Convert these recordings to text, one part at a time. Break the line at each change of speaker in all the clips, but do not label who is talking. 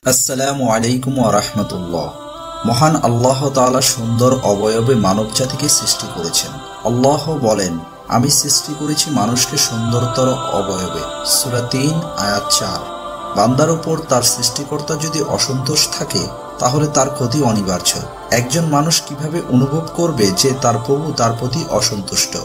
আসসালামু আলাইকুম ওয়া রাহমাতুল্লাহ। মহান আল্লাহ তাআলা সুন্দর অবয়বে মানব জাতিকে সৃষ্টি করেছেন। আল্লাহ বলেন, আমি সৃষ্টি করেছি মানুষকে সুন্দরতর অবয়বে। সূরা ৩ আয়াত ৪। বান্দার উপর তার সৃষ্টিকর্তা যদি অসন্তোষ থাকে তাহলে তার ক্ষতি অনিবার্য। একজন মানুষ কিভাবে অনুভব করবে যে তার প্রভু তার প্রতি অসন্তুষ্ট?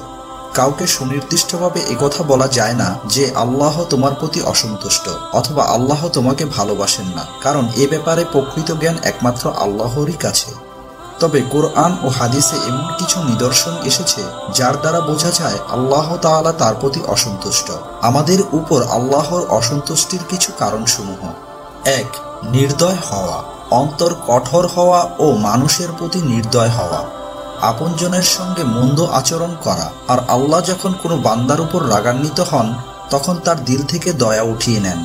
কাউকে সুনির্দিষ্টভাবে একথা বলা যায় না যে আল্লাহ তোমার প্রতি অসন্তুষ্ট অথবা আল্লাহ তোমাকে ভালোবাসেন না, কারণ এ ব্যাপারে প্রকৃত জ্ঞান একমাত্র আল্লাহরই কাছে। তবে কোরআন ও হাদিসে এমন কিছু নিদর্শন এসেছে যার দ্বারা বোঝা যায় আল্লাহ তাআলা তার প্রতি অসন্তুষ্ট। আমাদের উপর আল্লাহর অসন্তুষ্টির কিছু কারণসমূহ: ১. নির্দয় হওয়া, অন্তর কঠোর হওয়া ও মানুষের প্রতি নির্দয় হওয়া, আপনজনের সঙ্গে মন্দ আচরণ করা। আর আল্লাহ যখন কোনো বান্দার উপর রাগান্বিত হন তখন তার দিল থেকে দয়া উঠিয়ে নেন।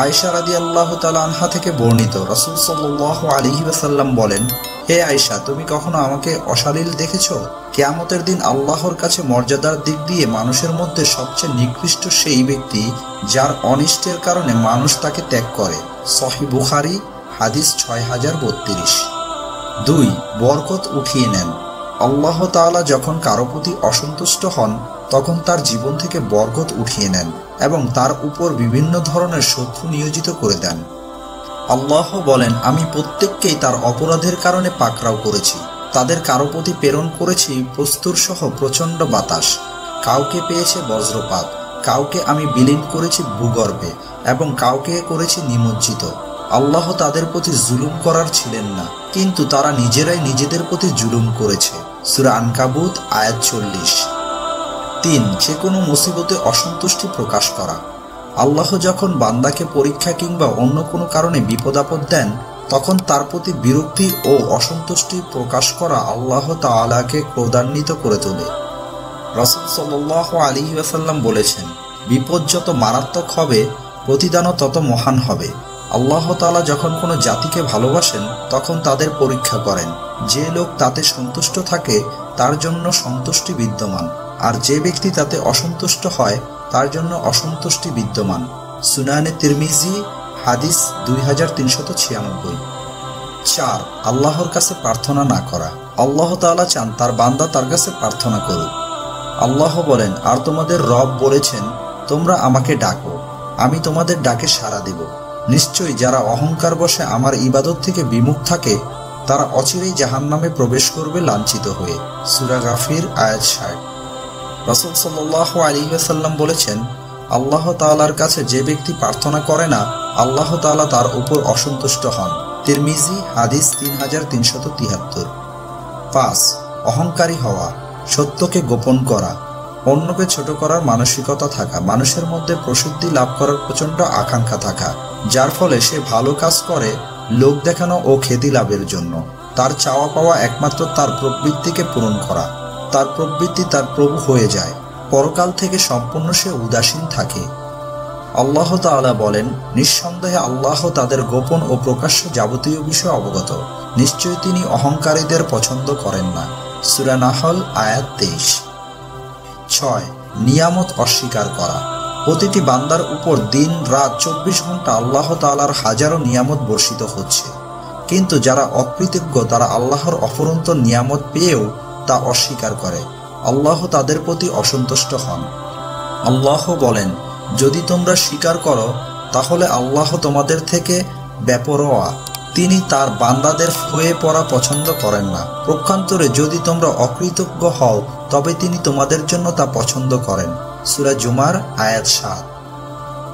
আয়েশা রাদিয়াল্লাহু তাআলা আনহা থেকে বর্ণিত, রাসূল সাল্লাল্লাহু আলাইহি ওয়াসাল্লাম বলেন, হে আয়েশা, তুমি কখনো আমাকে অশালীল দেখেছ? কিয়ামতের দিন আল্লাহর কাছে মর্যাদার দিক দিয়ে মানুষের মধ্যে সবচেয়ে নিকৃষ্ট সেই ব্যক্তি যার অনিষ্টের কারণে মানুষ তাকে ত্যাগ করে। সহিহ বুখারী, হাদিস ৬০৩২। ২. বরকত উঠিয়ে নেন। আল্লাহ তাআলা যখন কারো প্রতি অসন্তুষ্ট হন তখন তার জীবন থেকে বরকত উঠিয়ে নেন এবং তার উপর বিভিন্ন ধরনের শত্রু নিয়োজিত করে দেন। আল্লাহ বলেন, আমি প্রত্যেককেই তার অপরাধের কারণে পাকড়াও করেছি। তাদের কারো প্রতি প্রেরণ করেছি প্রস্তুর সহ প্রচণ্ড বাতাস, কাউকে পেয়েছে বজ্রপাত, কাউকে আমি বিলীন করেছি ভূগর্ভে এবং কাউকে করেছি নিমজ্জিত। আল্লাহ তাদের প্রতি জুলুম করার ছিলেন না, কিন্তু তারা নিজেরাই নিজেদের প্রতি জুলুম করেছে। সূরা আনকাবুত আয়াত ৪০। ৩. যে কোনো মুসিবতে অসন্তুষ্টি প্রকাশ করা। আল্লাহ যখন বান্দাকে পরীক্ষা কিংবা অন্য কোনো কারণে বিপদ-আপদ দেন তখন তার প্রতি বিরক্তি ও অসন্তুষ্টি প্রকাশ করা আল্লাহ তাআলাকে ক্রোধান্বিত করে তোলে। রাসূল সাল্লাল্লাহু আলাইহি ওয়াসাল্লাম বলেছেন, বিপদ যত মারাত্মক হবে প্রতিদানও তত মহান হবে। আল্লাহ তাআলা যখন কোনো জাতিকে ভালোবাসেন তখন তাদের পরীক্ষা করেন। যে লোক তাতে সন্তুষ্ট থাকে তার জন্য সন্তুষ্টি বিদ্যমান, আর যে ব্যক্তি তাতে অসন্তুষ্ট হয় তার জন্য অসন্তুষ্টি বিদ্যমান। সুনানে তিরমিজি, হাদিস 2396। ৪. আল্লাহর কাছে প্রার্থনা না করা। আল্লাহ তাআলা চান তার বান্দা তার কাছে প্রার্থনা করুক। আল্লাহ বলেন, আর তোমাদের রব বলেছেন, তোমরা আমাকে ডাকো, আমি তোমাদের ডাকে সাড়া দেব। নিশ্চয়ই যারা অহংকার বশে আমার ইবাদত থেকে বিমুখ থাকে তারা অচিরেই জাহান্নামে প্রবেশ করবে লাঞ্ছিত হয়ে। সূরা গাফির আয়াত ৬০। রাসূল সাল্লাল্লাহু আলাইহি ওয়াসাল্লাম বলেছেন, আল্লাহ তাআলার কাছে যে ব্যক্তি প্রার্থনা করে না আল্লাহ তাআলা তার উপর অসন্তুষ্ট হন। তিরমিজি, হাদিস 3373। ৫. অহংকারী হওয়া, সত্যকে গোপন করা, অন্যকে ছোট করার মানসিকতা থাকা, মানুষের মধ্যে প্রসিদ্ধি লাভ করার প্রচণ্ড আকাঙ্ক্ষা থাকা, যার ফলে সে ভালো কাজ করে লোক দেখানো ও খ্যাতি লাভের জন্য। তার চাওয়া পাওয়া একমাত্র তার প্রবৃত্তিকে পূরণ করা। তার প্রবৃত্তি তার প্রভু হয়ে যায়। পরকাল থেকে সম্পূর্ণ সে উদাসীন থাকে। আল্লাহ তাআলা বলেন, নিঃসন্দেহে আল্লাহ তাদের গোপন ও প্রকাশ্য যাবতীয় বিষয় অবগত। নিশ্চয়ই তিনি অহংকারীদের পছন্দ করেন না। সূরা নাহল আয়াত ২৩। ৬. নিয়ামত অস্বীকার করা। প্রতিটি বান্দার উপর দিন রাত ২৪ ঘন্টা আল্লাহ তাআলার হাজারো নিয়ামত বর্ষিত হচ্ছে, কিন্তু যারা অকৃতজ্ঞ তারা আল্লাহর অফুরন্ত নিয়ামত পেয়েও তা অস্বীকার করে। আল্লাহ তাদের প্রতি অসন্তুষ্ট হন। আল্লাহ বলেন, যদি তোমরা স্বীকার করো তাহলে আল্লাহ তোমাদের থেকে বেপরোয়া, তিনি তার বান্দাদের হয়ে পড়া পছন্দ করেন না। পক্ষান্তরে যদি তোমরা অকৃতজ্ঞ হও তবে তিনি তোমাদের জন্য তা পছন্দ করেন। সূরা জুমার আয়াত ৭।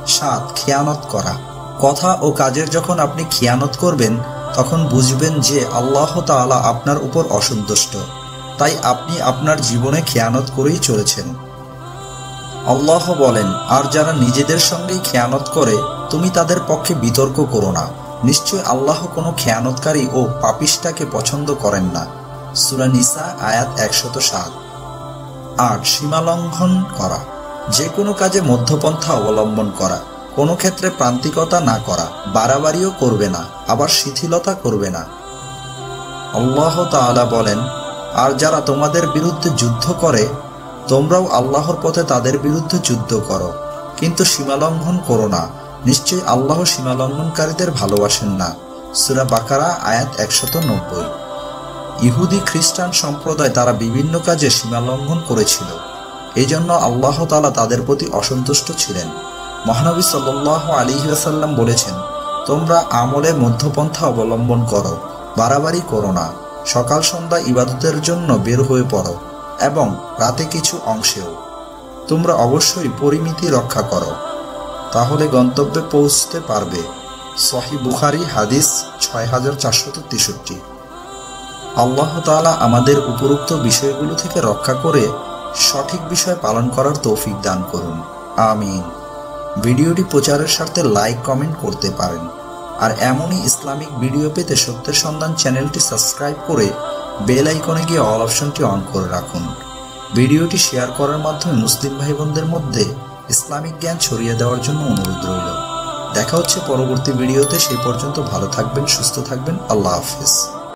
৭. খিয়ানত করা। কথা ও কাজের যখন আপনি খিয়ানত করবেন তখন বুঝবেন যে আল্লাহ তাআলা আপনার উপর অসন্তুষ্ট, তাই আপনি আপনার জীবনে খেয়ানত করেই চলেছেন। আল্লাহ বলেন, আর যারা নিজেদের সঙ্গেই খেয়ানত করে তুমি তাদের পক্ষে বিতর্ক করো না। নিশ্চয় আল্লাহ কোনো খেয়ানতকারী ও পাপিষ্ঠাকে পছন্দ করেন না। সূরা নিসা আয়াত ১০৭। ৮. সীমালঙ্ঘন করা। যে কোনো কাজে মধ্যপন্থা অবলম্বন করা, কোনো ক্ষেত্রে প্রান্তিকতা না করা, বাড়াবাড়িও করবে না আবার শিথিলতা করবে না। আল্লাহ তাআলা বলেন, আর যারা তোমাদের বিরুদ্ধে যুদ্ধ করে তোমরাও আল্লাহর পথে তাদের বিরুদ্ধে যুদ্ধ করো, কিন্তু সীমালঙ্ঘন করো না, নিশ্চয়ই আল্লাহ সীমা লঙ্ঘনকারীদের ভালোবাসেন না। সূরা বাকারা আয়াত 190। ইহুদি খ্রিস্টান সম্প্রদায় তারা বিভিন্ন কাজে সীমা লঙ্ঘন করেছিল, এই জন্য আল্লাহ তাআলা তাদের প্রতি অসন্তুষ্ট ছিলেন। মহানবী সাল্লাল্লাহু আলাইহি ওয়াসাল্লাম বলেছেন, তোমরা আমলে মধ্যপন্থা অবলম্বন করো, বাড়াবাড়ি করো না, সকাল সন্ধ্যা ইবাদতের জন্য বের হয়ে পড়ো এবং রাতে কিছু অংশেও তোমরা অবশ্যই পরিমিতি রক্ষা করো, তাহলে গন্তব্যে পৌঁছতে পারবে। সহিহ বুখারী হাদিস 6463। আল্লাহ তাআলা আমাদের উপরোক্ত বিষয়গুলো থেকে রক্ষা করে সঠিক বিষয় পালন করার তৌফিক দান করুন, আমিন। ভিডিওটি প্রচারের স্বার্থে লাইক কমেন্ট করতে পারেন। আর এমনই ইসলামিক ভিডিও পেতে সত্যের সন্ধান চ্যানেলটি সাবস্ক্রাইব করে বেল আইকনে গিয়ে অল অপশনটি অন করে রাখুন। ভিডিওটি শেয়ার করার মাধ্যমে মুসলিম ভাই বোনদের মধ্যে ইসলামিক জ্ঞান ছড়িয়ে দেওয়ার জন্য অনুরোধ রইল। দেখা হচ্ছে পরবর্তী ভিডিওতে, সেই পর্যন্ত ভালো থাকবেন, সুস্থ থাকবেন। আল্লাহ হাফেজ।